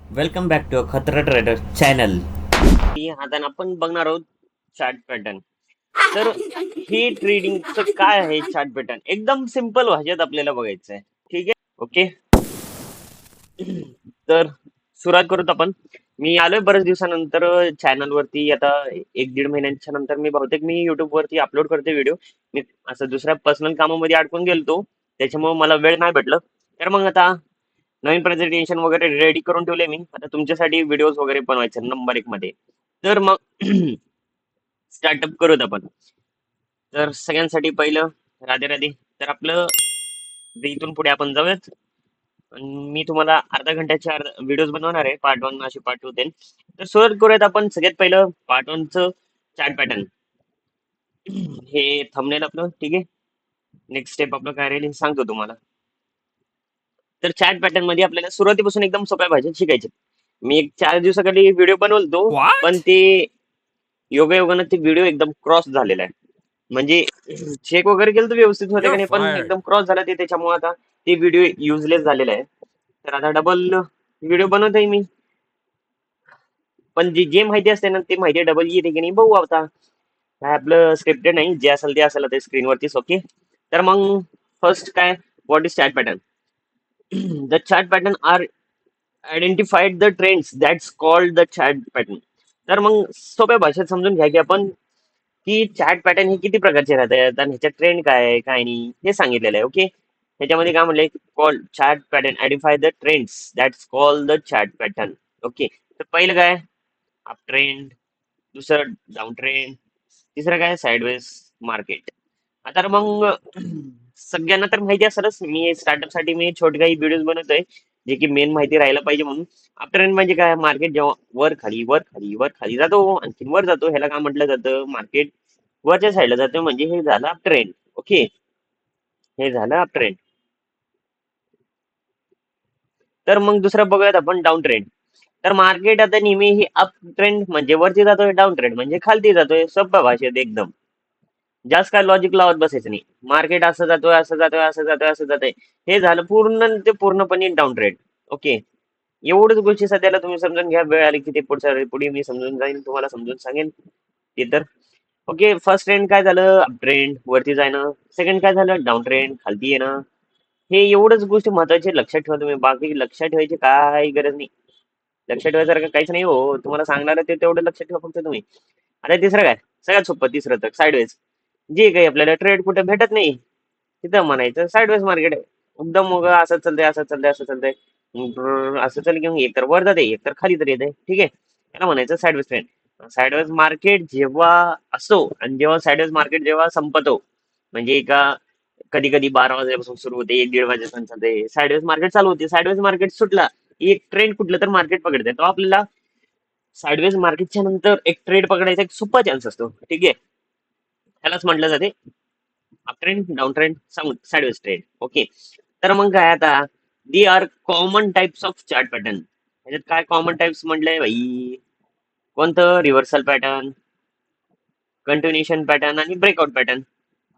Welcome back to खतरा trader channel. आता आपण बघणार आहोत चार्ट पॅटर्न. तर हे ट्रेडिंगचं काय आहे चार्ट पॅटर्न, एकदम सिंपल भाषेत आपल्याला बघायचं आहे. ठीक आहे, ओके. तर सुरुवात करूत आपण. मी आलोय बरेच दिवसानंतर चॅनल वरती. आता 1-1.5 महिन्यांच्या नंतर मी बहुतेक युट्यूब वरती अपलोड करते व्हिडिओ. मी असं दुसऱ्या पर्सनल कामामध्ये अडकून गेलतो, त्याच्यामुळे मला वेळ नाही भेटलं. तर मग आता नवीन प्रेझेंटेशन वगैरे रेडी करून ठेवले मी. आता तुमच्यासाठी व्हिडिओज वगैरे बनवायचे नंबर एक मध्ये. तर मग स्टार्टअप करूत आपण. तर सगळ्यांसाठी पहिलं राधे राधे. तर आपलं इथून पुढे आपण जाऊयात. आणि मी तुम्हाला अर्धा घंट्याचे व्हिडिओज बनवणार आहे, पार्ट 1 असे पार्ट 2 ते. तर सुरुवात करूयात आपण. सगळ्यात पहिलं पार्ट 1 चं चार्ट पॅटर्न. हे थंबनेल आपलं, ठीक आहे. नेक्स्ट स्टेप आपलं काय राहील हे सांगतो तुम्हाला. तर चार्ट पॅटर्न मध्ये आपल्याला सुरुवातीपासून एकदम सोप्या भाषेत शिकायचे. मी एक 4 दिवसाखाली व्हिडिओ बनवतो, पण What? ते योगायोगानं ते व्हिडिओ एकदम क्रॉस झालेला आहे. म्हणजे चेक वगैरे केलं तर व्यवस्थित होते का You're नाही, पण fired. एकदम क्रॉस झाला ते, त्याच्यामुळे आता ते व्हिडिओ युजलेस झालेला आहे. तर आता डबल व्हिडिओ बनवतोय मी. पण जे जे माहिती असते ना, ते माहिती डबल येते की नाही बघू आता. काय आपलं स्क्रिप्टेड नाही, जे असेल ते असेल ते स्क्रीनवरतीच, ओके. तर मग फर्स्ट काय, what is chart pattern. The chart pattern are identified the trends that's called the chart pattern. तर मग सोप्या भाषेत समजून घ्या की आपण, की चार्ट पॅटर्न हे किती प्रकारचे राहतात आणि ह्याच्या ट्रेंड काय आहे काय नाही हे सांगितलेलं आहे, ओके. ह्याच्यामध्ये काय म्हणलंय, call chart pattern identify the trends that's call the chart pattern, okay. तर पहिलं काय, अप ट्रेंड. दुसरं डाऊन ट्रेंड. तिसरं काय, साइडवेज मार्केट. आता तर मग सगळ्यांना तर माहिती असेलच, मी स्टार्टअप साठी मी छोटे काही व्हिडिओज बनवतोय, जे की मेन माहिती राहायला पाहिजे म्हणून. अप ट्रेंड म्हणजे काय, मार्केट जेव्हा वर खाली वर खाली वर खाली जातो, आणखी वर जातो, ह्याला काय म्हटलं जातं, मार्केट वरच्या साईडला जातं, म्हणजे हे झालं अप ट्रेंड, ओके. हे झालं अप ट्रेंड. तर मग दुसरं बघूयात आपण, डाऊन ट्रेंड. तर मार्केट आता नेहमी ही अप ट्रेंड म्हणजे वरती जातोय, डाऊन ट्रेंड म्हणजे खालती जातोय, सोप्या भाषेत एकदम. जास्त काय लॉजिक लावत बसायचं नाही. मार्केट असं जातोय असं जातोय असं जातोय असं जातोय, हे झालं पूर्ण ते पूर्णपणे डाऊन ट्रेंड, ओके. एवढंच गोष्टी सध्याला तुम्ही समजून घ्या. वेळ आली की ते पुढच्या पुढे मी समजून जाईन, तुम्हाला समजून सांगेन ते. तर ओके, फर्स्ट ट्रेंड काय झालं, अप ट्रेंड वरती जाणं. सेकंड काय झालं, डाऊन ट्रेंड खालती येणं. हे एवढंच गोष्टी महत्वाची लक्षात ठेवा तुम्ही, बाकी लक्षात ठेवायची काय गरज नाही. लक्षात ठेवायसारखं काहीच नाही हो, तुम्हाला सांगणार ते तेवढं लक्षात ठेवा फक्त तुम्ही. आता तिसरं काय, सगळ्यात सोपं तिसरं तर साईडवेज. जे काही आपल्याला ट्रेड कुठे भेटत नाही, तिथं म्हणायचं साईडवेज मार्केट आहे. एकदम मग असं चालतंय असं चालतंय असं चालतंय, असं चाललं की मग एक तर वर जाते एक तर खाली तर येते, ठीक आहे. त्याला म्हणायचं साईडवेज ट्रेंड. साईडवेज मार्केट जेव्हा असतो आणि जेव्हा साईडवेज मार्केट जेव्हा संपतो, म्हणजे का कधी कधी 12 वाजल्यापासून सुरू होते, 1-1.5 वाजेपर्यंत चालते साईडवेज मार्केट चालू होते. साईडवेज मार्केट सुटला, एक ट्रेंड कुठलं तर मार्केट पकडते, तो आपल्याला साईडवेज मार्केटच्या नंतर एक ट्रेड पकडायचा एक सोपा चान्स असतो, ठीक आहे. त्यालाच म्हटलं जाते up trend, down trend, sideways trend, okay. तर मग काय आता, the are common types of chart pattern. ह्याच्यात काय कॉमन टाइप्स म्हटलंय भाई, कोणतं, रिव्हर्सल पॅटर्न, कंटिन्युएशन पॅटर्न आणि ब्रेकआउट पॅटर्न.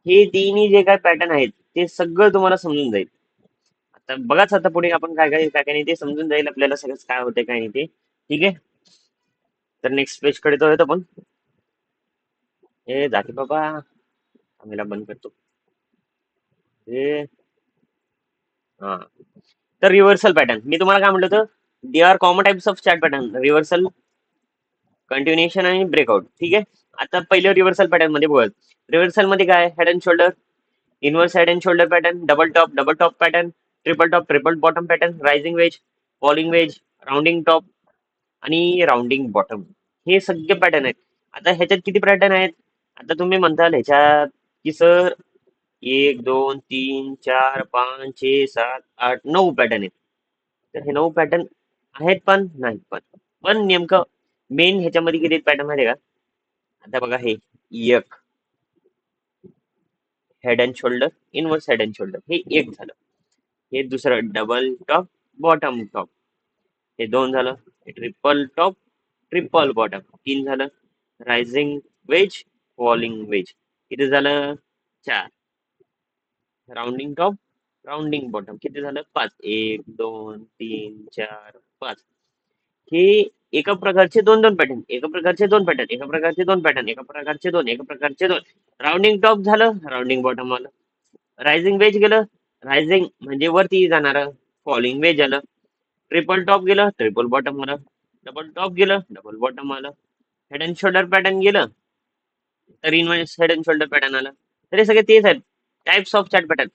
हे तिन्ही जे काय पॅटर्न आहेत ते सगळं तुम्हाला समजून जाईल. आता बघाच आता पुढे आपण काय काय काय काय नाही ते समजून जाईल आपल्याला सगळंच काय होते काय नाही ते, ठीक आहे. तर नेक्स्ट पेज कडे तो येतो आपण. हे जाते बाबा, आम्हाला बंद करतो हे. हा, तर रिव्हर्सल पॅटर्न मी तुम्हाला काय म्हटलं होतं, they are common types of chart pattern, reversal, continuation आणि ब्रेकआउट, ठीक आहे. आता पहिलं रिव्हर्सल पॅटर्न मध्ये बघ. रिव्हर्सल मध्ये काय, head and shoulder, inverse head and shoulder pattern, double top pattern, triple bottom pattern, rising wedge, falling wedge, rounding top आणि राउंडिंग बॉटम. हे सगळे पॅटर्न आहेत. आता ह्याच्यात किती पॅटर्न आहेत, आता तुम्ही म्हणताल ह्याच्यात की सर 1 2 3 4 5 6 7 8 9 पॅटर्न आहेत. तर हे 9 पॅटर्न आहेत पण नाहीत पण. पण नेमकं मेन ह्याच्यामध्ये किती पॅटर्न माहिती आहे का, आता बघा हे एक head and shoulder, inverse head and shoulder, हे एक झालं. हे दुसरं डबल टॉप, बॉटम टॉप, हे दोन झालं. हे ट्रिपल टॉप, ट्रिपल बॉटम, तीन झालं. रायझिंग वेज, फॉलिंग वेज, किती झालं, चार. राउंडिंग टॉप, राउंडिंग बॉटम, किती झालं, पाच. 1 2 3 4 5. की एका प्रकारचे दोन दोन पॅटर्न, एका प्रकारचे दोन पॅटर्न, एका प्रकारचे दोन पॅटर्न, एका प्रकारचे दोन, एका प्रकारचे दोन. राऊंडिंग टॉप झालं, राऊंडिंग बॉटम आलं. रायझिंग वेज गेलं, रायझिंग म्हणजे वरती जाणार. फॉलिंग वेज आलं. ट्रिपल टॉप गेलं, ट्रिपल बॉटम आलं. डबल टॉप गेलं, डबल बॉटम आलं. हेड अँड शोल्डर पॅटर्न गेलं, तर inverse head and shoulder pattern आलं. तर हे सगळे तेच आहेत, टाइप्स ऑफ चार्ट पॅटर्न.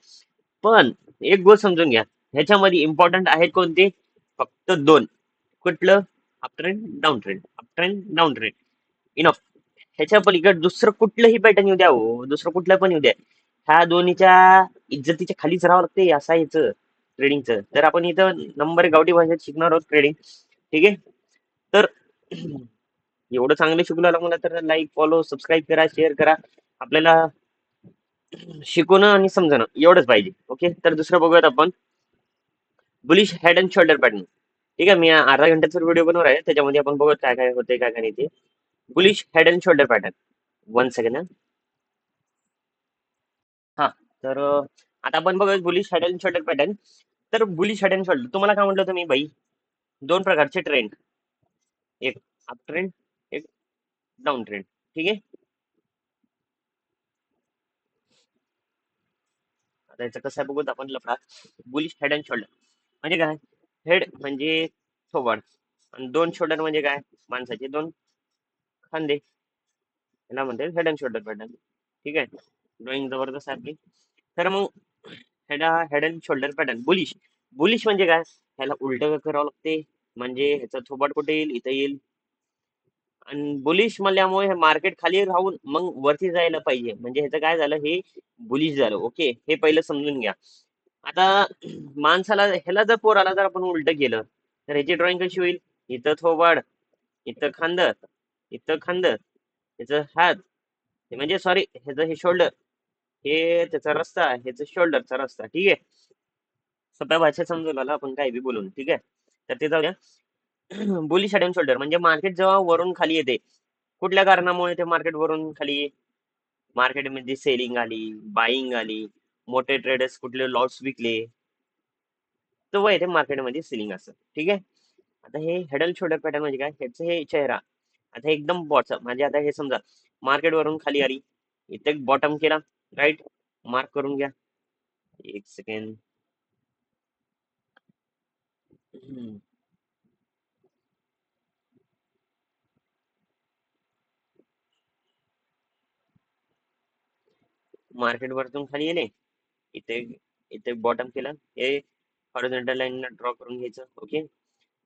पण एक गोष्ट समजून घ्या, ह्याच्यामध्ये इम्पॉर्टंट आहेत कोणते? फक्त दोन. कुठलं? Up trend, down trend, up trend, down trend. Enough. ह्याच्या पलीकडे दुसरं कुठलंही पॅटर्न येऊ द्या हो, दुसरं कुठलं पण येऊ द्या, ह्या दोन्हीच्या इज्जतीच्या खालीच राहावं लागते, असं आहे याचं ट्रेडिंगचं. तर आपण इथं नंबर गावठी भाषेत शिकणार आहोत ट्रेडिंग. ठीक आहे. तर एवढं चांगलं शिकलो आला मला, तर लाईक, फॉलो, सबस्क्राईब करा, शेअर करा. आपल्याला शिकवणं आणि समजणं एवढंच पाहिजे. ओके. तर दुसरं बघूयात आपण, bullish head and shoulder pattern. ठीक आहे. मी अर्धा घंट्याचा व्हिडिओ बनवणार आहे, त्याच्यामध्ये आपण बघूयात काय काय होते, काय काय नाही ते. Bullish head and shoulder pattern. 1 second. हा. तर आता आपण बघूया bullish head and shoulder pattern. तर बुलिश हेड अँड शोल्डर तुम्हाला काय म्हटलं होतं मी बाई, दोन प्रकारचे ट्रेंड, एक अप ट्रेंड, एक डाऊन ट्रेंड. ठीक आहे. आता याचं कसं आहे बघूत आपण लफडा. बुलिश हेड अँड शोल्डर म्हणजे काय? हेड म्हणजे थोबाड, आणि दोन शोल्डर म्हणजे काय? माणसाचे दोन खांदे. याला म्हणते हेड अँड शोल्डर पॅटर्न. ठीक आहे. ड्रॉइंग जबरदस्त आहे आपली. तर मग head and shoulder pattern bullish. Bullish म्हणजे काय? ह्याला उलट करावं लागते, म्हणजे ह्याचा थोबाड कुठे येईल? इथं येईल. आणि बुलिश म्हणल्यामुळे हे मार्केट खाली राहून मग वरती जायला पाहिजे, म्हणजे ह्याचं काय झालं, हे बुलिश झालं. ओके. हे पहिलं समजून घ्या. आता माणसाला ह्याला जर पोराला जर आपण उलट केलं, तर ह्याची ड्रॉइंग कशी होईल? इथं थोबाड, इथं खांद, इथं खांद, ह्याचं हात, म्हणजे सॉरी ह्याचं हे शोल्डर, हे त्याचा रस्ता, ह्याचं शोल्डरचा रस्ता. ठीक आहे. सोप्या भाषेत समजून आलं आपण काय बी बोलून. ठीक आहे. तर ते जाऊ द्या. बुलिश हेड अँड शोल्डर म्हणजे मार्केट जेव्हा वरून खाली येते, कुठल्या कारणामुळे ते मार्केट वरून खाली? मार्केटमध्ये सेलिंग आली, बाईंग आली, मोठे ट्रेडर्स कुठले लॉट्स विकले, तेव्हा येते मार्केटमध्ये सेलिंग असतं. ठीक आहे. आता हे हेड अँड शोल्डर पॅटर्न म्हणजे काय? ह्याचं हे चेहरा, आता हे एकदम बॉटम, म्हणजे आता हे समजा मार्केट वरून खाली आली, इथे एक बॉटम केला, राईट. मार्क करून घ्या. 1 सेकंड. मार्केट वरतून खाली येणे, इथे इथे बॉटम केलं, हे हॉरिझॉन्टल लाईन ड्रॉ करून घ्यायचं. ओके.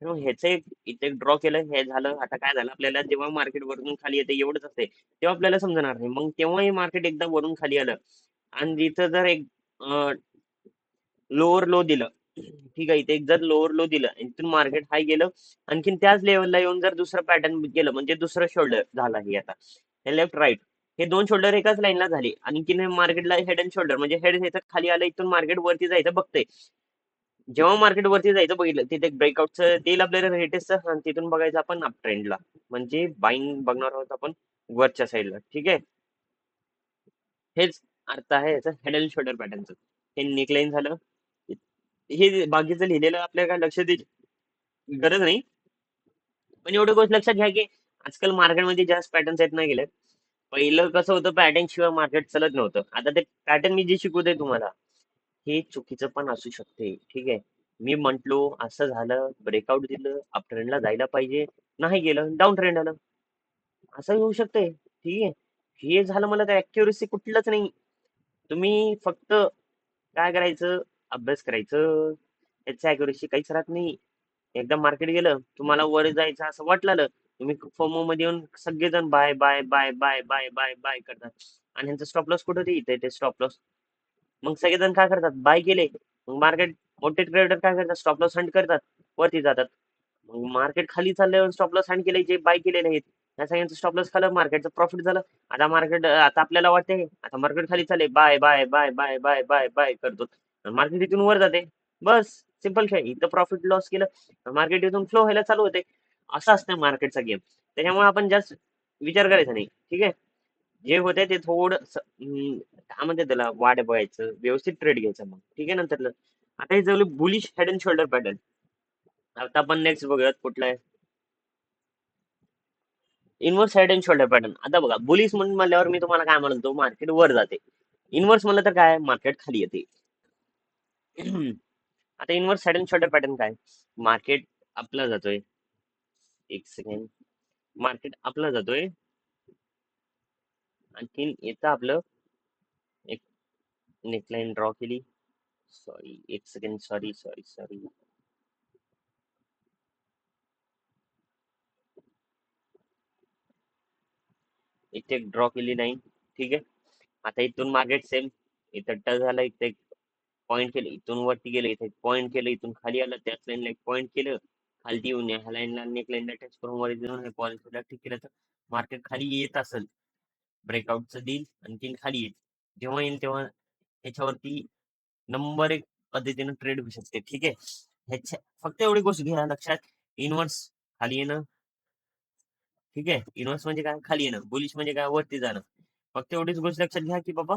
तर मग ह्याचं एक इथे ड्रॉ केलं, हे झालं. आता काय झालं, आपल्याला जेव्हा मार्केट वरून खाली येते एवढंच असते, तेव्हा आपल्याला समजणार नाही. मग तेव्हा हे मार्केट एकदा वरून खाली आलं, आणि जिथं जर एक लोअर लो दिलं, ठीक आहे, इथे एक जर लोअर लो दिलं, इथून मार्केट हाय गेलं, आणखीन त्याच लेवलला येऊन जर दुसरं पॅटर्न गेलं, म्हणजे दुसरं शोल्डर झाला हे. आता हे लेफ्ट राईट, हे दोन शोल्डर एकाच लाईनला झाले, आणखीन हे मार्केटला हेड अँड शोल्डर, म्हणजे हेड ह्याचं खाली आलं, इथून मार्केट वरती जायचं बघते. जेव्हा मार्केट वरती जायचं बघितलं, तिथे ब्रेकआउटचं देईल आपल्याला लेटेस्टचं, आणि तिथून बघायचं आपण अप ट्रेंडला, म्हणजे बाईंग बघणार आहोत आपण वरच्या साईडला. ठीक आहे. हेच अर्थ आहे याचं हेड अँड शोल्डर पॅटर्नचं. हे नेकलाईन झालं. हे बाकीचं लिहिलेलं आपल्याला काय लक्ष द्यायची गरज नाही, पण एवढं गोष्ट लक्षात घ्या की आजकाल मार्केटमध्ये जास्त पॅटर्न्स आहेत नाही गेले. पहिलं कसं होतं, पॅटर्न शिवाय मार्केट चालत नव्हतं. आता ते पॅटर्न मी जे शिकवतोय तुम्हाला, हे चुकीचं पण असू शकते. ठीक आहे. मी म्हंटलो असं झालं, ब्रेकआउट दिलं, अप ट्रेंडला जायला पाहिजे, नाही गेलं, डाऊन ट्रेंड आलं, असं होऊ शकते. ठीक आहे. हे झालं, मला तर अॅक्युरसी कुठलंच नाही. तुम्ही फक्त काय करायचं, अभ्यास करायचं. त्याच्या अॅक्युरसी काहीच राहत नाही. एकदा मार्केट गेलं, तुम्हाला वर जायचं असं वाटलं, तुम्ही फोमो मध्ये येऊन सगळेजण buy buy buy buy buy buy buy करतात, आणि ह्यांचं स्टॉप लॉस कुठं होते? इथे ते स्टॉप लॉस. मग सगळेजण काय करतात? बाय केले. मग मार्केट, मोठे ट्रेडर काय करतात? स्टॉप लॉस हंट करतात, वरती जातात. मग मार्केट खाली चालल्यावर स्टॉप लॉस हंट केले, जे बाय केलेले आहेत त्या सगळ्यांचं स्टॉप लॉस खालं, मार्केटचं प्रॉफिट झालं. आता मार्केट, आता आपल्याला वाटते आता मार्केट खाली चालले, buy buy buy buy buy buy buy करतो, मार्केट इथून वर जाते. बस, सिंपल खेळ. इथं प्रॉफिट लॉस केलं, मार्केट इथून फ्लो व्हायला चालू होते. असं असतं मार्केटचा गेम. त्याच्यामुळे आपण जास्त विचार करायचा नाही. ठीक आहे. जे होते ते थोडं काय म्हणते त्याला, वाट बघायचं, व्यवस्थित ट्रेड घ्यायचं मग. ठीक आहे. नंतर आता हे झालं bullish head and shoulder pattern. आता आपण नेक्स्ट बघूयात कुठला आहे. Inverse head and shoulder pattern. आता बघा बुलिश म्हणून म्हणल्यावर मी तुम्हाला काय म्हणतो, मार्केट वर जाते. इनवर्स म्हणलं तर काय, मार्केट खाली येते. आता inverse head and shoulder pattern काय, मार्केट आपला जातोय. एक सेकंड. मार्केट आपला जातोय, आणखीन येतं आपलं एक नेकलाईन ड्रॉ केली. सॉरी, एक सेकंड. Sorry sorry sorry. इथे एक ड्रॉ केली लाईन. ठीक आहे. आता इथून मार्केट सेम इथं टच झालं, इथे एक पॉईंट केलं, इथून वरती गेलं, इथे एक पॉईंट केलं, इथून खाली आलं, त्याच लाईनला एक पॉईंट केलं, खालती येऊन ह्या लाईनला नेक लाईनला टच करून वर येऊन हे पॉईंट ठीक केलं, तर मार्केट खाली येत असेल, ब्रेकआउटचं देईल, आणखीन खाली येईल. जेव्हा येईल तेव्हा ह्याच्यावरती नंबर एक पद्धतीने ट्रेड होऊ शकते. ठीक आहे. ह्याच्या फक्त एवढी गोष्ट घ्या लक्षात, इनवर्स खाली येणं. ठीक आहे. इनवर्स म्हणजे काय, खाली येणं. बुलिश म्हणजे काय, वरती जाणं. फक्त एवढीच गोष्ट लक्षात घ्या की बाबा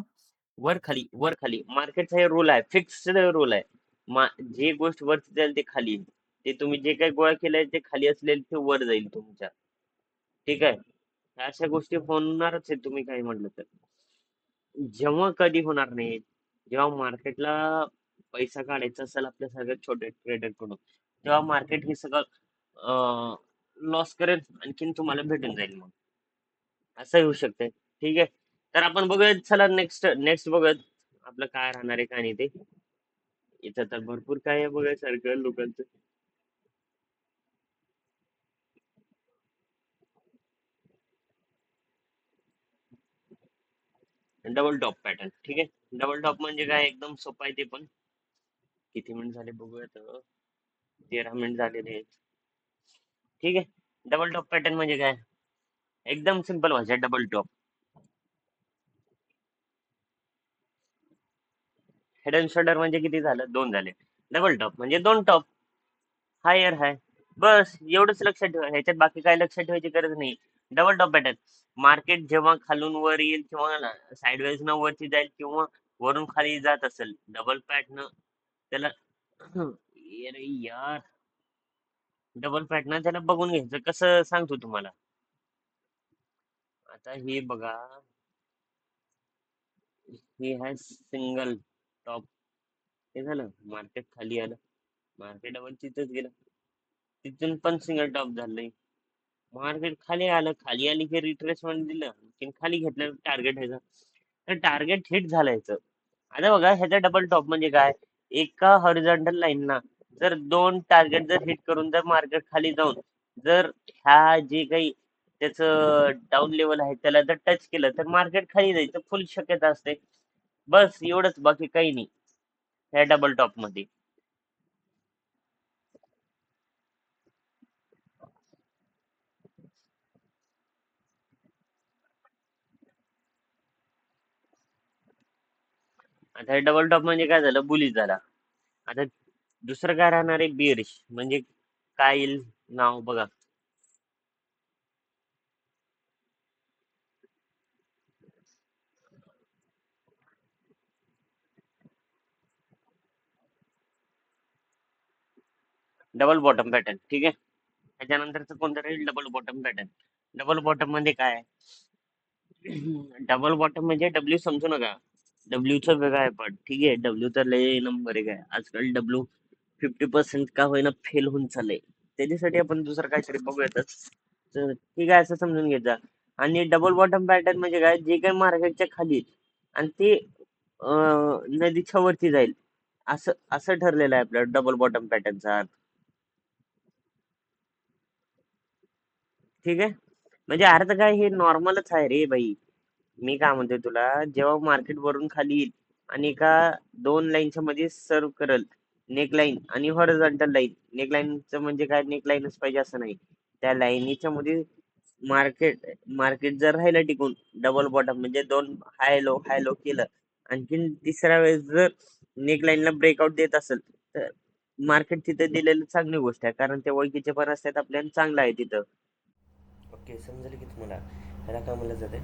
वर खाली वर खाली, मार्केटचा हे रूल आहे, फिक्स रूल आहे. जे गोष्ट वरती जाईल ते खाली येईल. ते तुम्ही जे काही गोळा केलंय ते खाली असलेलं ते वर जाईल तुमच्या. ठीक आहे. अशा गोष्टी होणारच आहे, तुम्ही काही म्हटलं तर. जेव्हा कधी होणार नाही, जेव्हा मार्केटला पैसा काढायचा असेल आपल्या सगळ्यात छोट्या ट्रेडर कडून, तेव्हा मार्केट हे सगळं लॉस करेल, आणखीन तुम्हाला भेटून जाईल. मग असं होऊ शकतंय. ठीक आहे. तर आपण बघूयात, चला नेक्स्ट नेक्स्ट बघूयात आपलं काय राहणार आहे काय नाही ते. इथं तर भरपूर काय आहे बघायसारखं लोकांचं. Double top pattern. ठीक आहे. डबल टॉप म्हणजे काय, एकदम सोपं आहे ते पण. किती मिनिट झाले बघूयात. 13 मिनिट झालेले आहेत. ठीक आहे. डबल टॉप पॅटर्न म्हणजे काय, एकदम सिंपल भाषा. Double top, head and shoulder म्हणजे किती झालं, दोन झाले. डबल टॉप म्हणजे दोन टॉप, हायर हाय. बस एवढंच लक्षात ठेवा, ह्याच्यात बाकी काय लक्षात ठेवायची गरज नाही. डबल टॉप पॅटर्न, मार्केट जेव्हा खालून वर येईल किंवा साईडवेज न वरती जाईल किंवा वरून खाली जात असेल, डबल पॅटर्न त्याला अरे यार, डबल पॅटर्न त्याला बघून घ्यायचं कसं सांगतो तुम्हाला. आता हे बघा, हे आहे सिंगल टॉप. हे झालं, मार्केट खाली आलं, मार्केट डबल तिथंच गेलं, तिथून पण सिंगल टॉप झालंय. मार्केट खाली आलं, खाली आली की रिट्रेसमेंट दिलं, आणखीन खाली घेतलं टार्गेट ह्याचं, तर टार्गेट हिट झालं ह्याचं. आता बघा, ह्याचा डबल टॉप म्हणजे काय, एका हॉरिझॉन्टल लाईनला जर दोन टार्गेट जर हिट करून जर मार्केट खाली जाऊन जर ह्या जे काही त्याचं डाऊन लेवल आहे त्याला जर टच केलं, तर मार्केट खाली जायचं फुल शक्यता असते. बस एवढंच, बाकी काही नाही ह्या डबल टॉप मध्ये. आता डबल टॉप म्हणजे काय झालं, बुलिश झाला. आता दुसरं काय राहणार आहे, बिअरिश म्हणजे काय येईल नाव बघा. Double bottom pattern. ठीक आहे. त्याच्यानंतरच कोणतं राहील, double bottom pattern. Double bottom म्हणजे काय, डबल बॉटम म्हणजे डब्ल्यू समजू नका, डब्ल्यूचं वेगळं आहे पण. ठीक आहे. डब्ल्यू तर लय नंबर एक आहे आजकाल. डब्ल्यू 50% का होईना फेल होऊन चाललंय, त्याच्यासाठी आपण दुसरं काहीतरी बघूयातच. तर ठीक आहे, असं समजून घ्यायचं. आणि डबल बॉटम पॅटर्न म्हणजे काय, जे काही मार्केटच्या खाली आणि ते नदीच्या वरती जाईल, असं असं ठरलेलं आहे आपल्या डबल बॉटम पॅटर्नचा अर्थ. ठीक आहे. म्हणजे अर्थ काय, हे नॉर्मलच आहे रे भाई. मी काय म्हणतोय तुला, जेव्हा मार्केट वरून खाली येईल आणि एका दोन लाईनच्या मध्ये सर्व करल, नेक लाईन आणि हॉरिझॉन्टल लाईन. नेक लाईनचं म्हणजे काय, नेक लाईनच पाहिजे असं नाही, त्या लाईनीच्या मध्ये मार्केट मार्केट जर राहिलं टिकून, डबल बॉटम म्हणजे दोन हाय लो केलं, आणखीन तिसऱ्या वेळेस जर नेक लाईनला ब्रेकआउट देत असेल, तर मार्केट तिथे दिलेलं चांगली गोष्ट आहे, कारण ते ओळखीचे पण असतात आपल्याला, चांगलं आहे तिथं. ओके, समजेल की तुम्हाला. ह्याला काय म्हणलं जाते,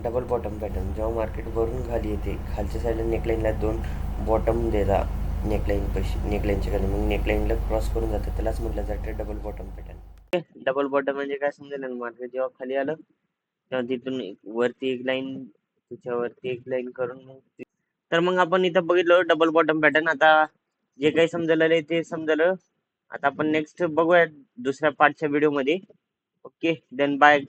डबल बॉटम पॅटर्न. जेव्हा मार्केट वरून खाली येते, खालच्या साईडला नेकलाईनला दोन बॉटम दिला, नेकलाईन पैसे नेकलाईनच्या खाली, मग नेकलाईनला क्रॉस करून जाते, त्यालाच म्हटलं जातं double bottom pattern. Double bottom म्हणजे काय समजेल ना, मार्केट जेव्हा खाली आलं तेव्हा तिथून वरती एक लाईन, त्याच्यावरती एक लाईन करून मग तर मग आपण इथं बघितलं डबल बॉटम पॅटर्न. आता जे काही समजलेलं आहे ते समजलं. आता आपण नेक्स्ट बघूया दुसऱ्या पार्टच्या व्हिडिओ मध्ये. Okay, then bye.